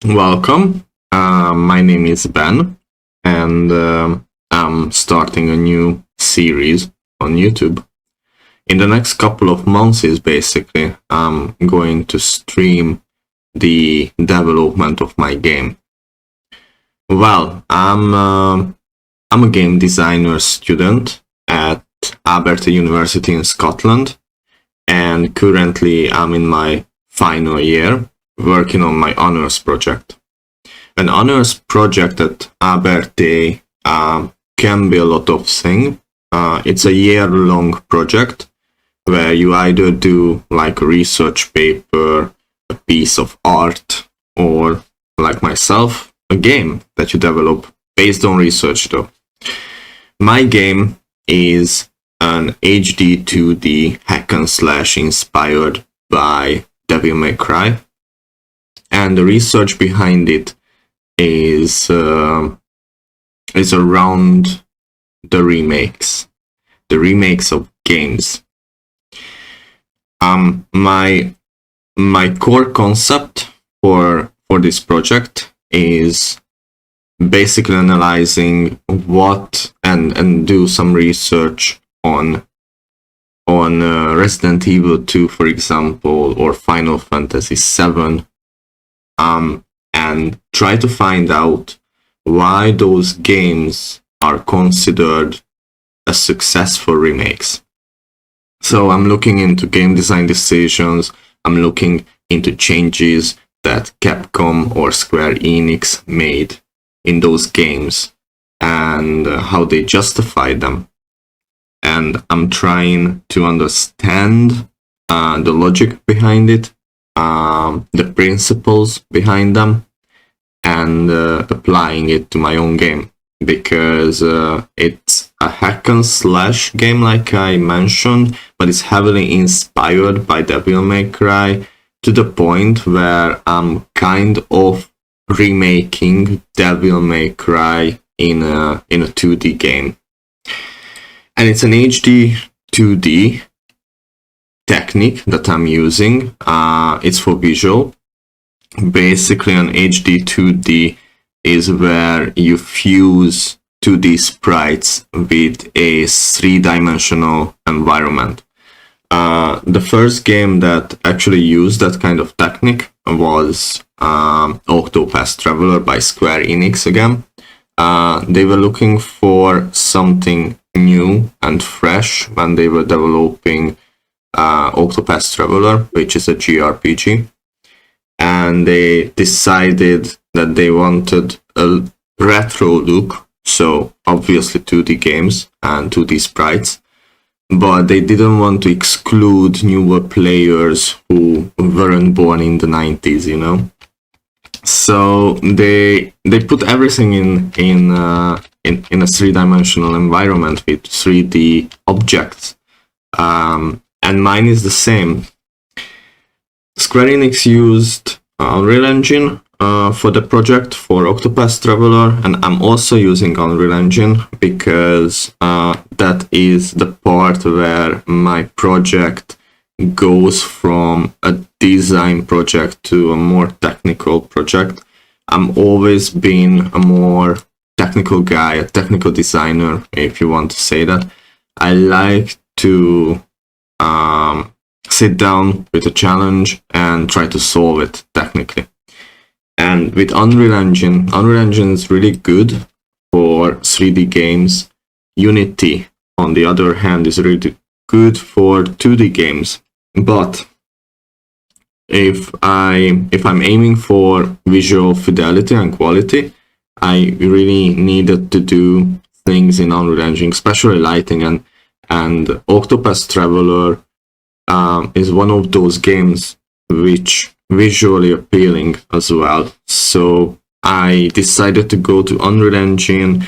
Welcome. My name is Ben, and I'm starting a new series on YouTube. In the next couple of months, basically, I'm going to stream the development of my game. Well, I'm a game designer student at Abertay University in Scotland, and currently I'm in my final year working on my honors project. An honors project at Abertay can be a lot of things. It's a year-long project where you either do like a research paper, a piece of art, or like myself, a game that you develop based on research though. My game is an HD 2D hack and slash inspired by Devil May Cry, and the research behind it is around the remakes of games. My core concept for this project is basically analyzing what and do some research on Resident Evil 2, for example, or Final Fantasy 7, and try to find out why those games are considered as successful remakes. So I'm looking into game design decisions, I'm looking into changes that Capcom or Square Enix made in those games and how they justify them. And I'm trying to understand the logic behind it, the principles behind them, and applying it to my own game, because it's a hack and slash game like I mentioned, but it's heavily inspired by Devil May Cry to the point where I'm kind of remaking Devil May Cry in a 2D game. And it's an HD 2D technique that I'm using. It's for visual. Basically, an HD 2D is where you fuse 2D sprites with a 3-dimensional environment. The first game that actually used that kind of technique was Octopath Traveler by Square Enix again. They were looking for something new and fresh when they were developing Octopath Traveler, which is a JRPG. And they decided that they wanted a retro look, so obviously 2D games and 2D sprites, but they didn't want to exclude newer players who weren't born in the 90s, you know. So they put everything in a 3-dimensional environment with 3D objects, and mine is the same. Square Enix used Unreal Engine for the project for Octopath Traveler, and I'm also using Unreal Engine because that is the part where my project goes from a design project to a more technical project. I'm always been a more technical guy, a technical designer, if you want to say that. I like to sit down with a challenge and try to solve it technically. And with Unreal Engine is really good for 3D games. Unity, on the other hand, is really good for 2D games. But if I'm aiming for visual fidelity and quality, I really needed to do things in Unreal Engine, especially lighting, and Octopath Traveler is one of those games which visually appealing as well. So I decided to go to Unreal Engine,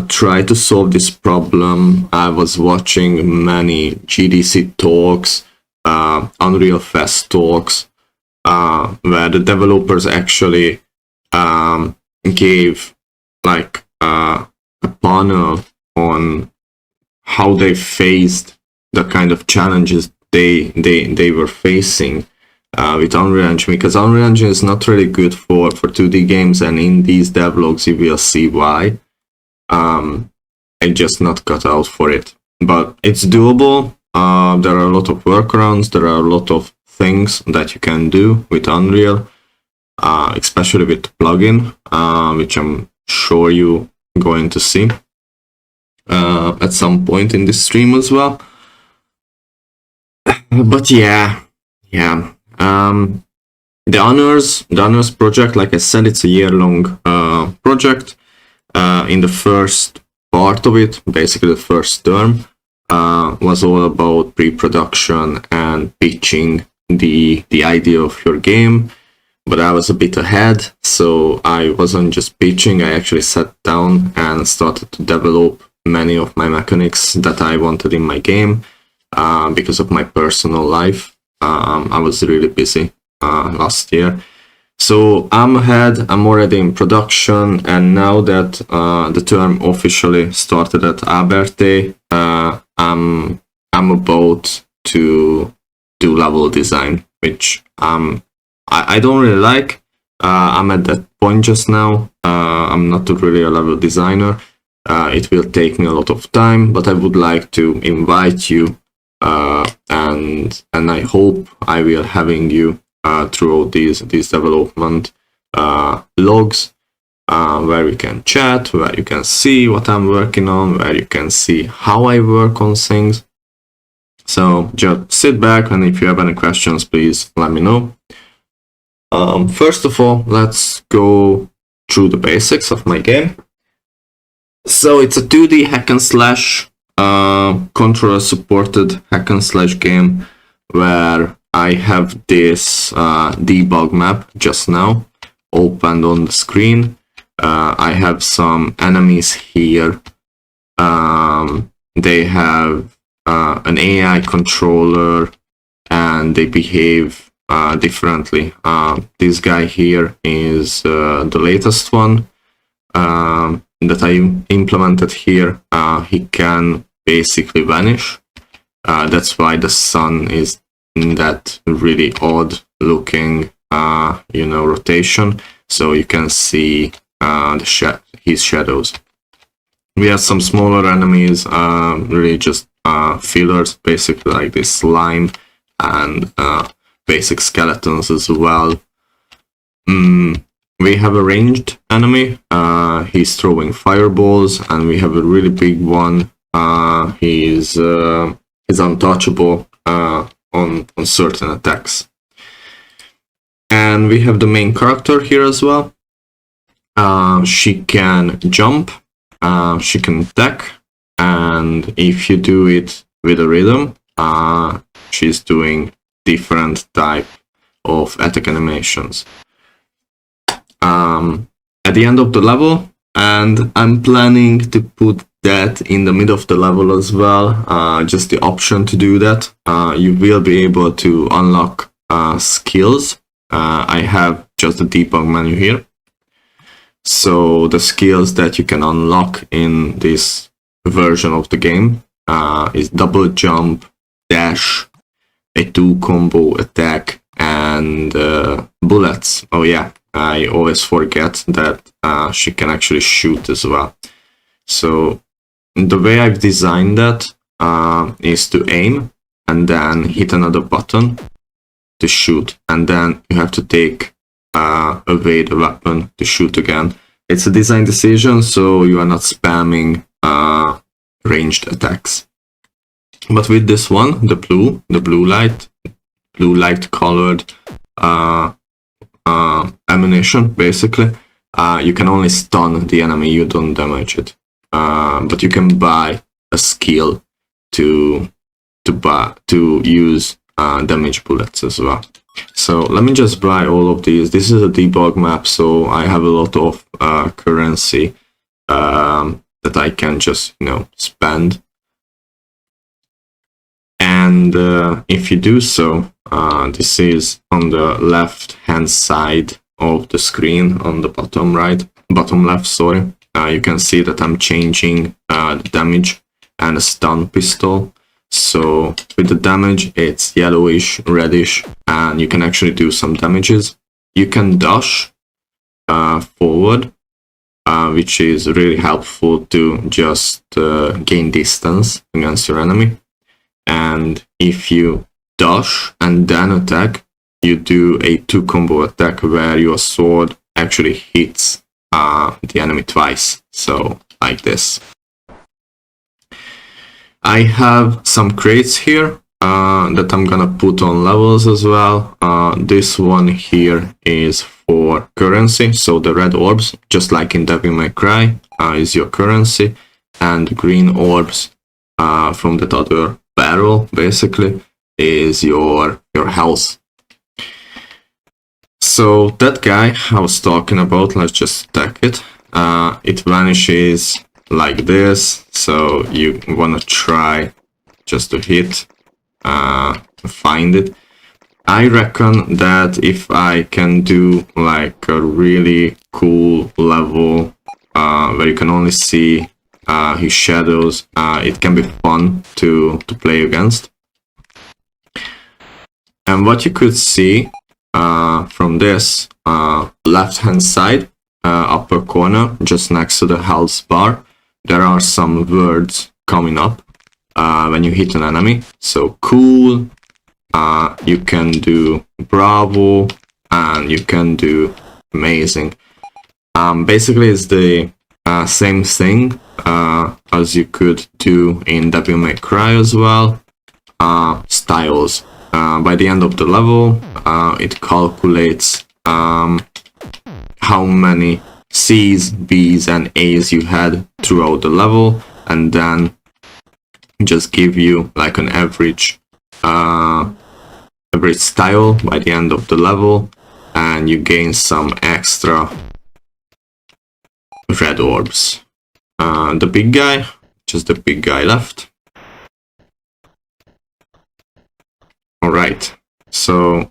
try to solve this problem. I was watching many GDC talks, Unreal Fest talks, where the developers actually gave like a panel on how they faced the kind of challenges they were facing with Unreal Engine, because Unreal Engine is not really good for 2D games, and in these devlogs you will see why. I just not cut out for it, but it's doable. There are a lot of workarounds, there are a lot of things that you can do with Unreal, especially with the plugin, which I'm sure you're going to see at some point in this stream as well. But yeah. The honors project, like I said, it's a year-long project. In the first part of it, basically the first term, was all about pre-production and pitching the idea of your game. But I was a bit ahead, so I wasn't just pitching, I actually sat down and started to develop many of my mechanics that I wanted in my game. Because of my personal life, I was really busy last year. So I'm ahead, I'm already in production, and now that the term officially started at Abertay, I'm about to do level design, which I don't really like. I'm at that point just now. I'm not really a level designer. It will take me a lot of time, but I would like to invite you, and I hope I will having you throughout these development logs, where we can chat, where you can see what I'm working on, where you can see how I work on things. So just sit back, and if you have any questions, please let me know. First of all, let's go through the basics of my game. So it's a 2D hack and slash, controller supported hack and slash game, where I have this debug map just now opened on the screen. I have some enemies here. They have an AI controller, and they behave differently. This guy here is the latest one that I implemented here. He can basically vanish. That's why the sun is in that really odd looking rotation, so you can see his shadows. We have some smaller enemies, really just fillers, basically like this slime, and basic skeletons as well. We have a ranged enemy. He's throwing fireballs, and we have a really big one. He's untouchable on certain attacks. And we have the main character here as well. She can jump, she can attack, and if you do it with a rhythm, she's doing different type of attack animations. At the end of the level, and I'm planning to put that in the middle of the level as well, just the option to do that, you will be able to unlock skills. I have just the debug menu here. So the skills that you can unlock in this version of the game is double jump, dash, a 2 combo attack, and bullets. Oh yeah, I always forget that she can actually shoot as well. So the way I've designed that is to aim and then hit another button to shoot, and then you have to take away the weapon to shoot again. It's a design decision, so you are not spamming ranged attacks. But with this one, the blue light colored ammunition, basically, you can only stun the enemy, you don't damage it. But you can buy a skill to use damage bullets as well. So let me just buy all of these. This is a debug map, so I have a lot of currency that I can just spend. And if you do so, this is on the left hand side of the screen, on the bottom left, sorry. You can see that I'm changing the damage and a stun pistol. So with the damage, it's yellowish, reddish, and you can actually do some damages. You can dash forward, which is really helpful to just gain distance against your enemy. And if you dash and then attack, you do a 2-combo attack where your sword actually hits the enemy twice. So like this. I have some crates here that I'm gonna put on levels as well. This one here is for currency, so the red orbs, just like in Devil May Cry, is your currency, and green orbs from that other barrel basically is your health. So that guy I was talking about, let's just attack it. It vanishes like this, so you wanna try just to hit, find it. I reckon that if I can do like a really cool level where you can only see his shadows, it can be fun to play against. And what you could see from this left hand side upper corner, just next to the health bar, there are some words coming up when you hit an enemy. So cool, you can do bravo, and you can do amazing. Basically it's the same thing as you could do in Devil May Cry as well. Styles. By the end of the level, it calculates how many C's, B's and A's you had throughout the level, and then just give you like an average style by the end of the level, and you gain some extra red orbs. The big guy, just the big guy left. Alright, so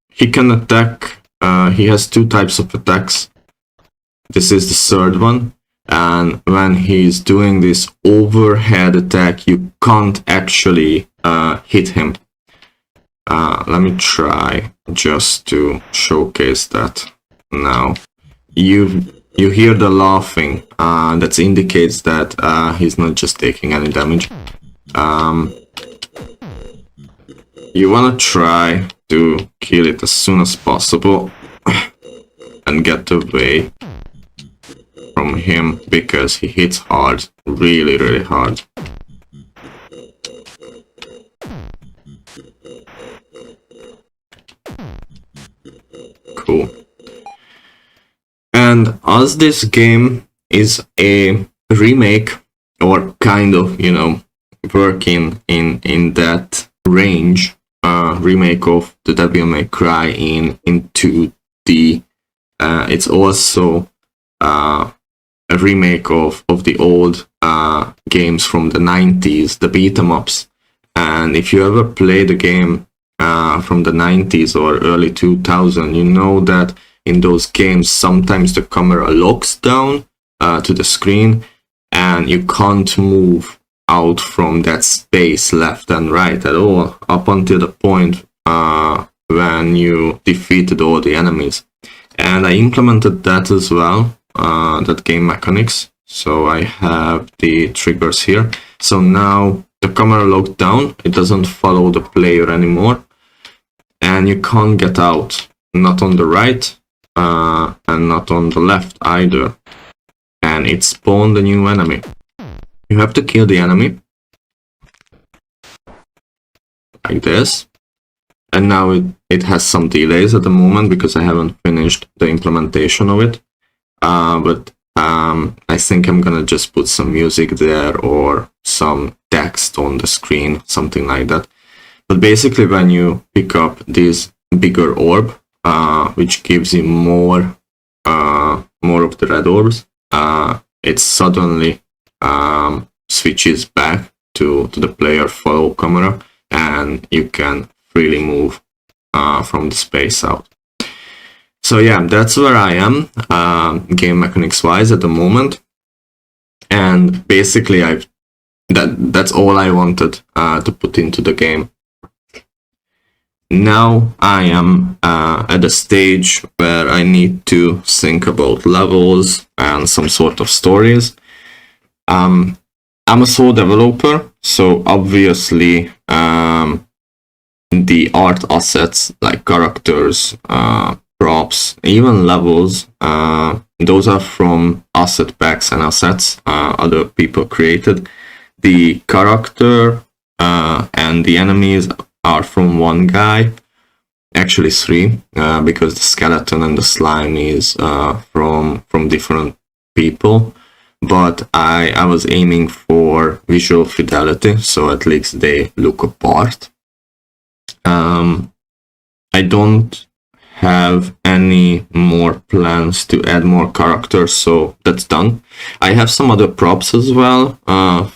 he can attack, he has 2 types of attacks. This is the third one, and when he's doing this overhead attack, you can't actually hit him. Let me try just to showcase that now. You hear the laughing, that indicates that he's not just taking any damage. You wanna try to kill it as soon as possible and get away from him, because he hits hard, really, really hard. Cool. And as this game is a remake, or kind of, you know, working in that range, remake of the Devil May Cry in 2D, it's also a remake of the old games from the 90s, the beat-em-ups. And if you ever played a game from the 90s or early 2000, you know that in those games sometimes the camera locks down to the screen, and you can't move out from that space left and right at all up until the point when you defeated all the enemies. And I implemented that as well, that game mechanics. So I have the triggers here. So now the camera locked down, it doesn't follow the player anymore, and you can't get out, not on the right and not on the left either. And it spawned a new enemy. You have to kill the enemy like this. And now it has some delays at the moment because I haven't finished the implementation of it. But I think I'm gonna just put some music there or some text on the screen, something like that. But basically when you pick up this bigger orb, which gives you more of the red orbs, it suddenly switches back to the player follow camera, and you can freely move from the space out. So yeah, that's where I am game mechanics wise at the moment. And basically I've that's all I wanted to put into the game. Now I am at a stage where I need to think about levels and some sort of stories. I'm a sole developer, so obviously the art assets like characters, props, even levels, those are from asset packs and assets other people created. The character and the enemies are from one guy, actually three, because the skeleton and the slime is from different people. But I was aiming for visual fidelity, so at least they look apart. I don't have any more plans to add more characters, so that's done. I have some other props as well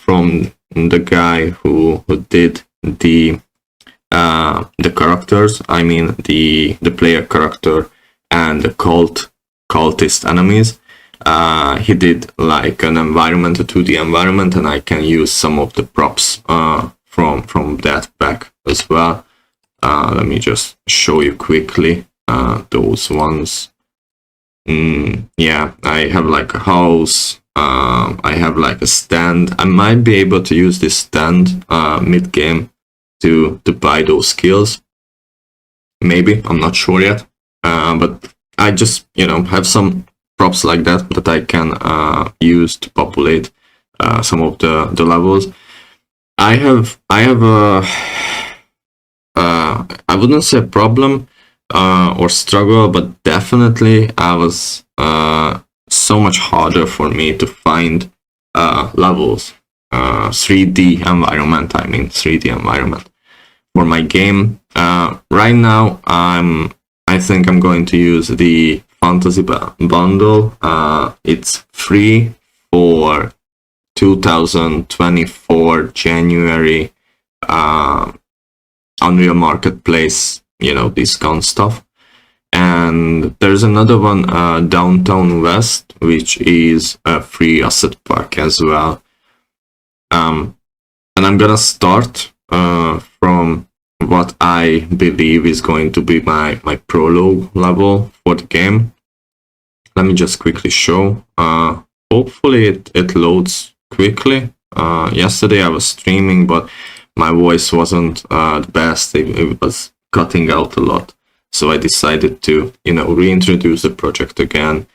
from the guy who did the characters. I mean the player character and the cultist enemies. He did like an environment, a 2D environment, and I can use some of the props from that pack as well. Let me just show you quickly those ones. Yeah, I have like a house. I have like a stand. I might be able to use this stand mid-game to buy those skills. Maybe, I'm not sure yet. But I just, have some props like that I can use to populate some of the levels. I have a I wouldn't say problem or struggle, but definitely I was so much harder for me to find levels, 3D environment. I mean 3D environment for my game. Right now, I think I'm going to use the fantasy bundle. It's free for 2024 January. Unreal Marketplace, discount stuff. And there's another one, Downtown West, which is a free asset pack as well. And I'm gonna start from what I believe is going to be my prologue level for the game. Let me just quickly show. Hopefully it loads quickly. Yesterday I was streaming, but my voice wasn't the best. It was cutting out a lot. So I decided to, reintroduce the project again